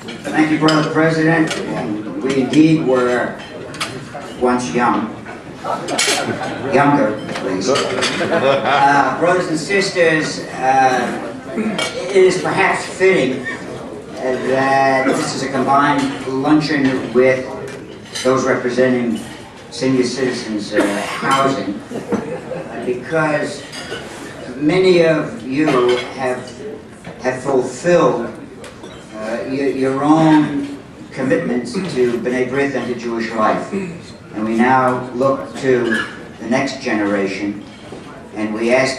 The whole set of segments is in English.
Thank you, Brother President. We indeed were once young. Younger, at least. Brothers and sisters, it is perhaps fitting that this is a combined luncheon with those representing senior citizens housing, because many of you have fulfilled your own commitments to B'nai B'rith and to Jewish life. And we now look to the next generation, and we ask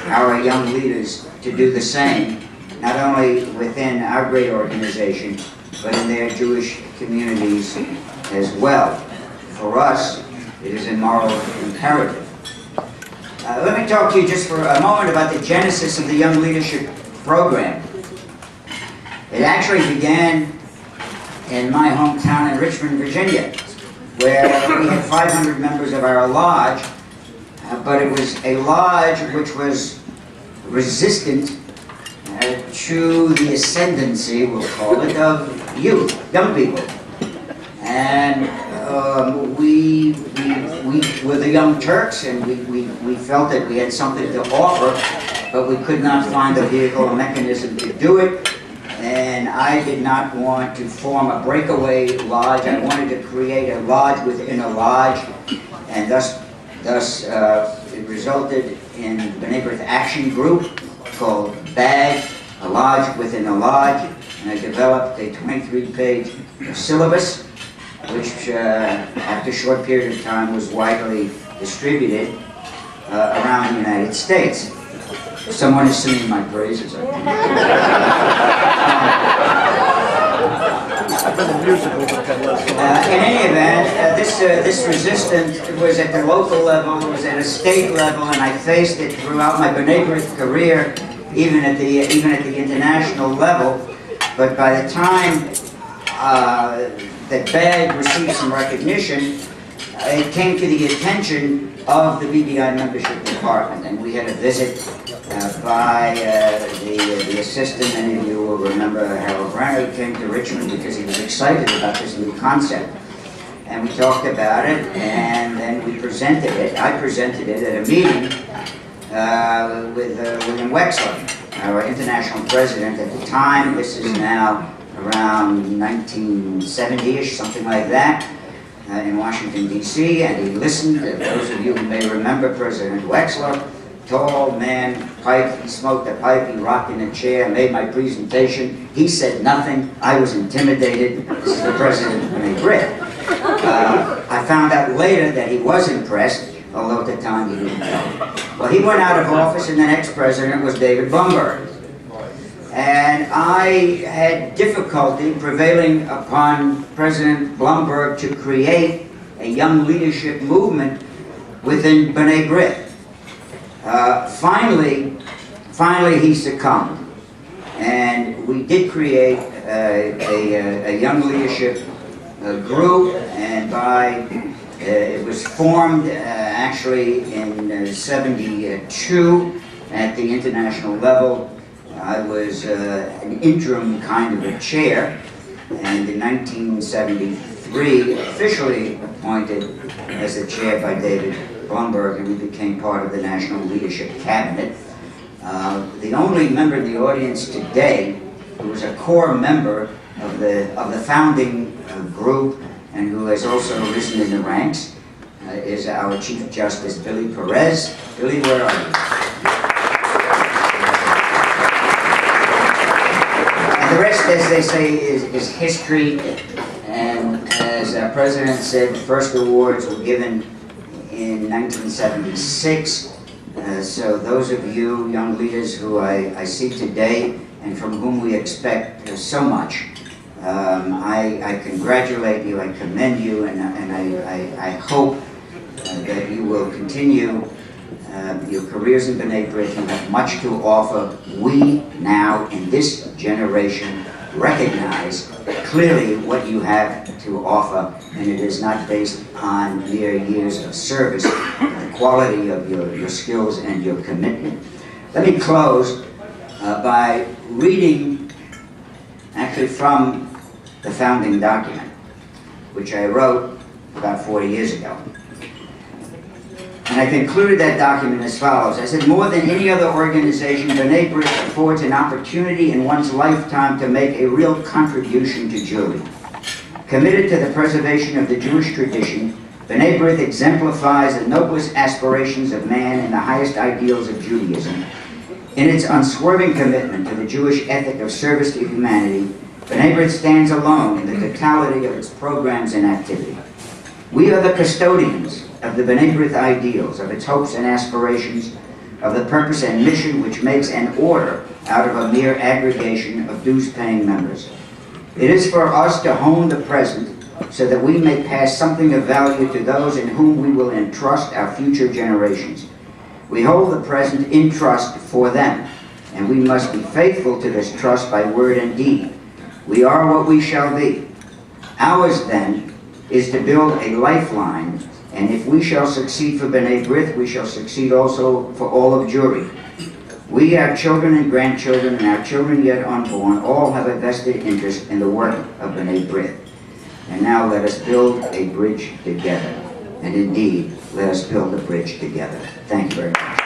our young leaders to do the same, not only within our great organization, but in their Jewish communities as well. For us, it is a moral imperative. Let me talk to you just for a moment about the genesis of the Young Leadership Program. It actually began in my hometown in Richmond, Virginia, where we had 500 members of our lodge, but it was a lodge which was resistant to the ascendancy, we'll call it, of youth, young people. And we were the Young Turks, and we felt that we had something to offer, but we could not find a vehicle or mechanism to do it. And I did not want to form a breakaway lodge. I wanted to create a lodge within a lodge, and thus it resulted in the B'nai B'rith Action Group called Baer, a lodge within a lodge, and I developed a 23-page syllabus, which after a short period of time was widely distributed around the United States. Someone is singing my praises. In any event, this resistance was at the local level, it was at a state level, and I faced it throughout my B'nai B'rith career, even at the international level. But by the time that Baer received some recognition, it came to the attention of the BBI membership department, and we had a visit by the assistant. Many of you will remember Harold Honorary came to Richmond because he was excited about this new concept. And we talked about it, and then we presented it. I presented it at a meeting with William Wexler, our international president at the time. This is now around 1970-ish, something like that, in Washington, D.C., and he listened. Those of you who may remember President Wexler, tall man, pipe, he smoked a pipe, he rocked in a chair, made my presentation. He said nothing. I was intimidated. This is the president of B'nai B'rith. I found out later that he was impressed, although at the time he didn't know. Well, he went out of office, and the next president was David Blumberg. And I had difficulty prevailing upon President Blumberg to create a young leadership movement within B'nai B'rith. Finally he succumbed, and we did create a young leadership group, and it was formed actually in '72 at the international level. I was an interim kind of a chair, and in 1973 officially appointed as the chair by David Blumberg, and we became part of the National Leadership Cabinet. The only member in the audience today who was a core member of the founding group and who has also risen in the ranks is our Chief Justice Billy Perez. Billy, where are you? The rest, as they say, is history, and as our president said, the first awards were given in 1976. So those of you young leaders who I see today and from whom we expect so much, I congratulate you, I commend you, and I hope that you will continue your careers in B'nai B'rith. You have much to offer. We now, in this generation, recognize clearly what you have to offer, and it is not based on mere years of service, the quality of your skills and your commitment. Let me close by reading actually actually from the founding document, which I wrote about 40 years ago. And I concluded that document as follows. I said, more than any other organization, B'nai B'rith affords an opportunity in one's lifetime to make a real contribution to Jewry. Committed to the preservation of the Jewish tradition, B'nai B'rith exemplifies the noblest aspirations of man and the highest ideals of Judaism. In its unswerving commitment to the Jewish ethic of service to humanity, B'nai B'rith stands alone in the totality of its programs and activity. We are the custodians of the B'nai B'rith ideals, of its hopes and aspirations, of the purpose and mission which makes an order out of a mere aggregation of dues-paying members. It is for us to hone the present so that we may pass something of value to those in whom we will entrust our future generations. We hold the present in trust for them, and we must be faithful to this trust by word and deed. We are what we shall be. Ours, then, is to build a lifeline, and if we shall succeed for B'nai B'rith, we shall succeed also for all of Jewry. We, our children and grandchildren, and our children yet unborn, all have a vested interest in the work of B'nai B'rith. And now let us build a bridge together. And indeed, let us build a bridge together. Thank you very much.